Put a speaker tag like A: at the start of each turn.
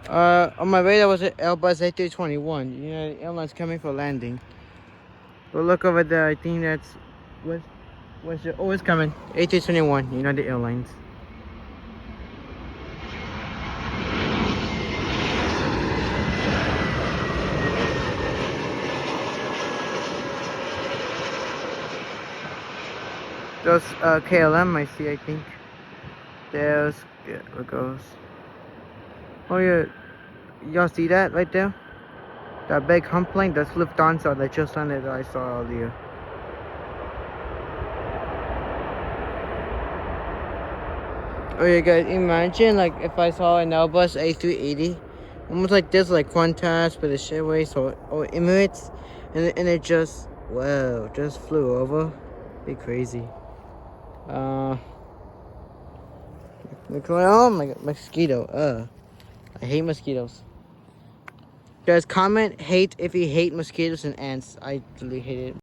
A: On my radar was an Airbus A321. You know, the airline's coming for landing. But look over there. I think that's what's it? Oh, it's coming. A321. You know, the airlines. Those KLM I see. I think there's yeah, it goes. Oh yeah, y'all see that right there? That big hump plane, that's Lufthansa that just landed that I saw earlier. Oh yeah guys, imagine like if I saw an Airbus A380, almost like this, like Qantas, but the Airways or Emirates, and it just, wow, just flew over. Be crazy. Look, oh my god, mosquito, I hate mosquitoes. Guys, comment hate if you hate mosquitoes and ants. I really hate it.